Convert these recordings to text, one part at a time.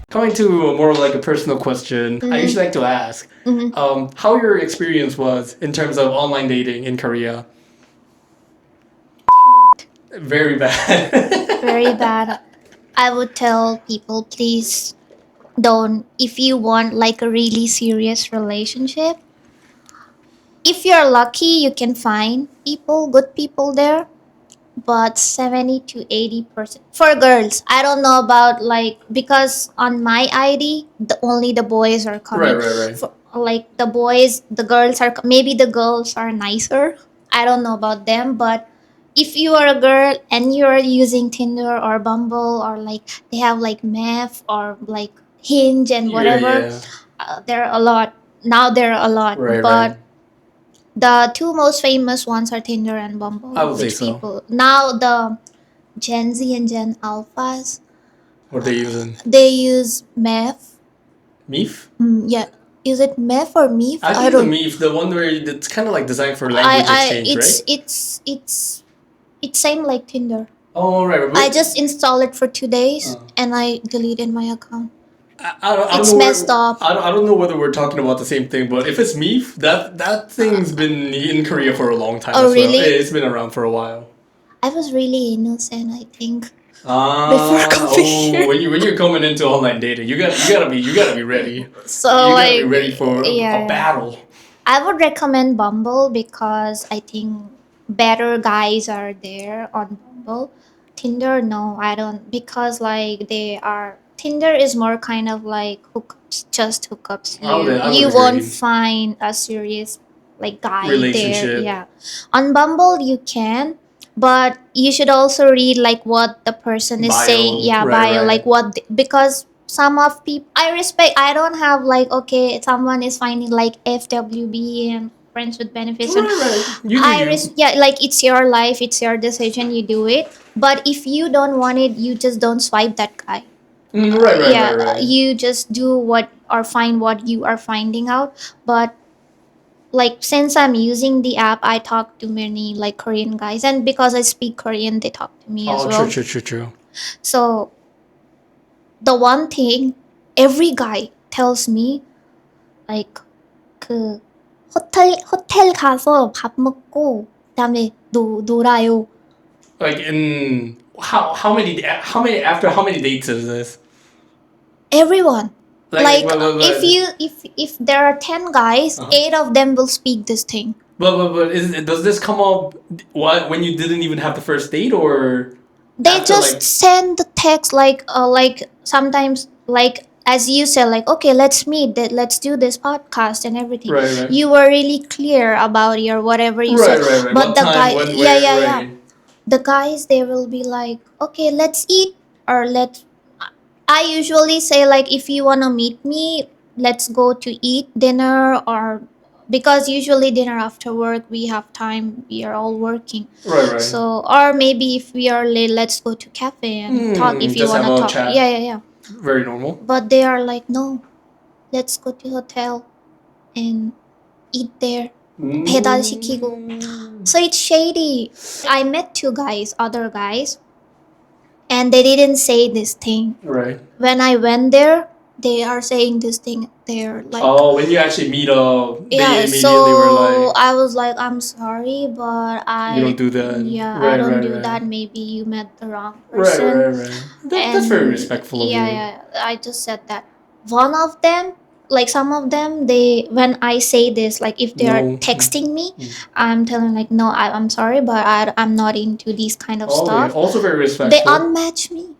Coming to more like a personal question, I usually like to ask how your experience was in terms of online dating in Korea. Very bad. Very bad. I would tell people, please don't, if you want like a really serious relationship, if you're lucky, you can find people, good people there. But 70 to 80% for girls. I don't know about like, because on my ID, only the boys are Right, coming. right, right. For, like the boys, the girls are, maybe the girls are nicer. I don't know about them, but if you are a girl and you're using Tinder or Bumble, or like they have like Meth or like Hinge and Yeah, whatever, yeah. there are a lot. Now there are a lot, Right, right. but the two most famous ones are Tinder and Bumble, I would say which so. people now the Gen Z and Gen Alphas, What they using? they use Meth. Meef? Yeah, is it Meth or Meef? I I think the don't. Meef, the one where it's kind of like designed for language exchange, right? It's same like Tinder. Oh, right. I just installed it for 2 days Uh. and I deleted my account. I don't It's know messed up. I don't know whether we're talking about the same thing, but if it's Meef, that thing's been in Korea for a long time Oh as well. really? It's been around for a while. I was really innocent, I think. Ah, Before coming here. when you're coming into online dating, you gotta be ready. So You gotta be like, ready for yeah, a battle. I would recommend Bumble because I think better guys are there on Bumble. Tinder, no, I don't, because like they are, Tinder is more kind of like hookups, just hookups. I would You won't agree. find a serious like guy there. Relationship. Yeah. On Bumble you can, but you should also read like what the person is saying. Bio, Yeah, right, bio, right. like because some of people I respect. I don't have like, okay, someone is finding like FWB and friends with benefits, and Right, right. You do you. yeah, like it's your life, it's your decision, you do it. But if you don't want it, you just don't swipe that guy. Right, right, Yeah, right, right. you just do what or find what you are finding out. But like since I'm using the app, I talk to many like Korean guys, and because I speak Korean, they talk to me as Oh, true, well. true, true, true. So the one thing every guy tells me, like 그 호텔 가서 밥 먹고 그다음에 놀아요. Like in how many dates is this? Everyone. Like but if there are 10 guys, 8 of them will speak this thing. does this come up when you didn't even have the first date or They after, just like, send the text like sometimes like as you said, like, okay, let's meet, let's do this podcast and everything. right, right. You were really clear about your whatever you Right, said. right, right. But What the time, guy, when, yeah, where, yeah, yeah. right. The guys, they will be like, okay, let's eat, or let's. I usually say like, if you wanna meet me, let's go to eat dinner, or because usually dinner after work we have time, we are all working. Right, right. So, or maybe if we are late, let's go to cafe and talk if you just have wanna a talk. chat. Yeah, yeah, yeah. Very normal. But they are like, no, let's go to hotel and eat there. 배달시키고. So it's shady. I met two guys, other guys, and they didn't say this thing. Right. When I went there, they are saying this thing. They're like, oh, when you actually meet up, they yeah. immediately were So like, I was like, I'm sorry, but you don't do that. Yeah, I Right, don't right, do right. that. Maybe you met the wrong Right, person. right, right. That's very respectful of Yeah, you. yeah. I just said that. One of them, like some of them, they when I say this, like if they are No. texting me, I'm telling like, no, I'm sorry, but I'm not into these kind of Oh, yeah. stuff. Also very respectful. They unmatch me.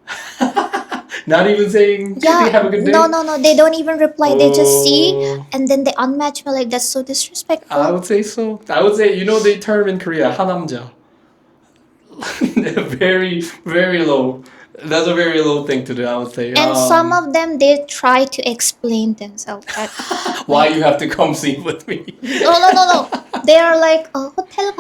Not even saying, Yeah, "Hey, have a good day." no, no, no. They don't even reply. They just see, Oh. and then they unmatch me. Like, that's so I disrespectful. would say so. I would say, you know the term in Korea, 하남자. very, very low. That's a very low thing to do, I would say. And some of them, they try to explain themselves. That, why you have to come see with me. no, no, no, no. They are like, hotel.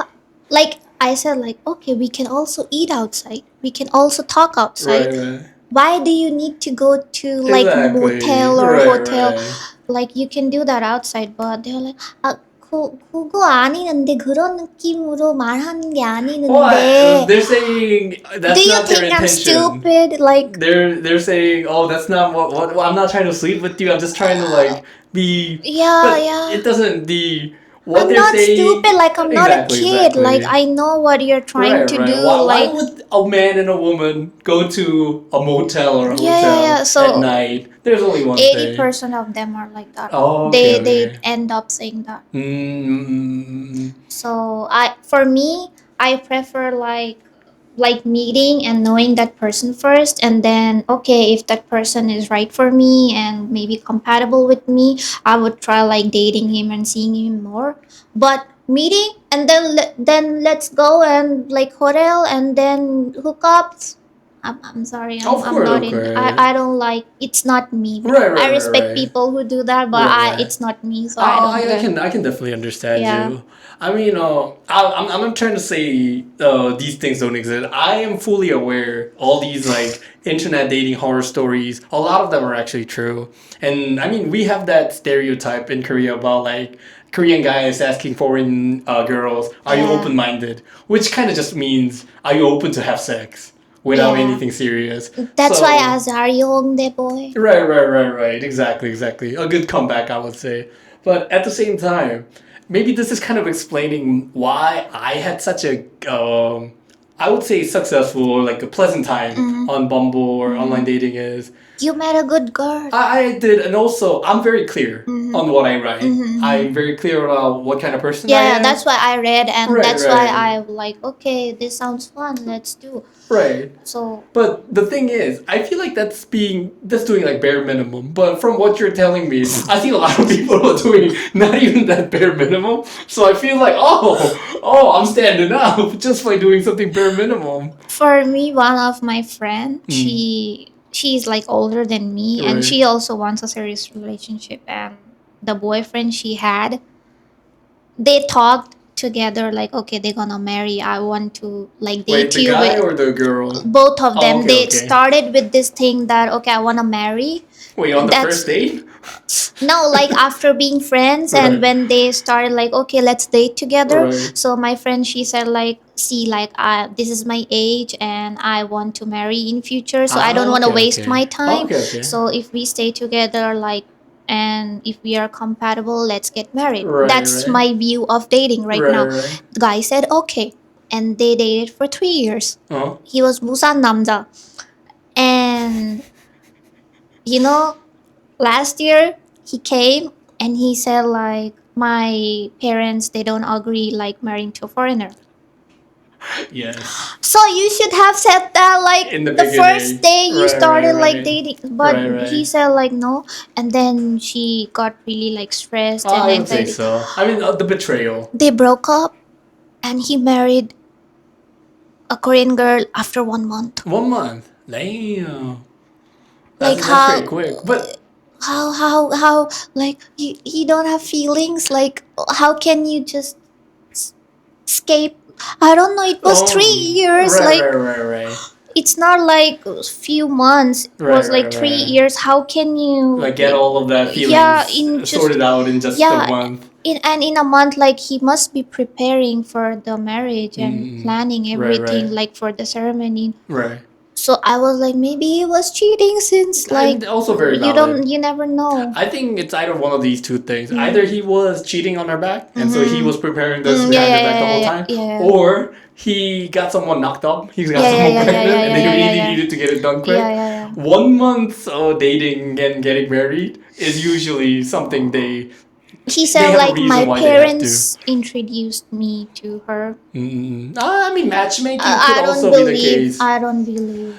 Like I said, like, okay, we can also eat outside. We can also talk outside. Right, right. Why do you need to go to like Exactly. motel or Right, hotel? right. Like you can do that outside, but they're like, 그거 아니는데 그런 느낌으로 말하는 게 What? 아니는데. They're saying Do that's you not their think I'm intention. stupid? Like, They're saying, oh, that's not what I'm not trying to sleep with you. I'm just trying to like be. yeah, But yeah. it doesn't the what I'm they're not saying. stupid. Like, I'm not a Exactly, kid. Like, exactly. I know what you're trying Right, to right. do. Why Like, would a man and a woman go to a motel or a yeah, yeah, hotel yeah. at So night? There's only one 80% of them are like that. Oh, They okay, okay. end up saying that. Mm, So for me, I prefer like meeting and knowing that person first, and then okay, if that person is right for me and maybe compatible with me, I would try like dating him and seeing him more. But meeting and then let's go and like hotel and then hookups. I'm sorry, Of I'm course, not of in. course. I don't like. It's not me. Right, right, I right, respect right. people who do that, but Right, right. it's not me, so I don't do I it. can definitely understand Yeah. you. I mean, I'm not trying to say these things don't exist. I am fully aware all these like internet dating horror stories. A lot of them are actually true. And I mean, we have that stereotype in Korea about like Korean guys asking foreign girls, "Are you Yeah. open minded?" Which kind of just means, "Are you open to have sex?" Without Yeah. anything serious. That's So- why I asked, are you Hongdae boy? Right. Exactly, exactly. A good comeback, I would say. But at the same time, maybe this is kind of explaining why I had such a, I would say successful or like a pleasant time on Bumble or online dating is. You met a good girl. I did, and also I'm very clear on what I write. I'm very clear about what kind of person I Yeah, am. that's why I read, and Right, that's why right. I like, okay, this sounds fun, let's do. Right. So But the thing is, I feel like that's doing like bare minimum. But from what you're telling me, I see a lot of people are doing not even that bare minimum. So I feel like, I'm standing up just by doing something bare minimum. for me, one of my friend, she's like older than me, and Right. she also wants a serious relationship. And the boyfriend she had, they talked together like, okay, they're gonna marry. I want to like date Wait, the you guy with or the girl? both of Oh, them. okay, They okay. started with this thing that okay, I wanna marry. Wait, on the That's- first date? No, like after being friends and Right. when they started like okay, let's date together. Right. So my friend she said like, see, like this is my age and I want to marry in future, so I don't want to Okay, waste okay. my time. Okay. So if we stay together, like, and if we are compatible, let's get married. Right, That's right. my view of dating right now. Right. The guy said okay, and they dated for 3 years. Uh-huh. He was Busan 남자, and you know, last year he came and he said like, my parents they don't agree like marrying to a foreigner. Yes. So you should have said that like In the first beginning. day you Right, started right, like right. dating, but Right. he said like no, and then she got really like stressed and I would say anxiety. so. I mean, the betrayal. They broke up, and he married a Korean girl after 1 month. 1 month. Damn. Like That's how- pretty quick. But How like you don't have feelings? Like how can you just escape? I don't know. It was 3 years. Right, Like right. it's not like a few months. It Right, was like right, 3 right. years. How can you Like get all of that feelings Yeah, in just- sorted out in just Yeah. a month. in a month? Like he must be preparing for the marriage and planning Right, everything, right. like for the ceremony. Right. So I was like, maybe he was cheating since like And also very you valid. you never know. I think it's either one of these two things. Mm-hmm. Either he was cheating on her back, and so he was preparing this Mm, behind her back the whole time, yeah. or he got someone knocked up, he got Yeah, someone yeah, pregnant, yeah, and they yeah, really yeah. needed to get it done quick. Yeah. 1 month of dating and getting married is usually something they. He They said have a like reason my why they have parents introduced me to her. I mean, matchmaking could I also don't be the believe. case. I don't believe.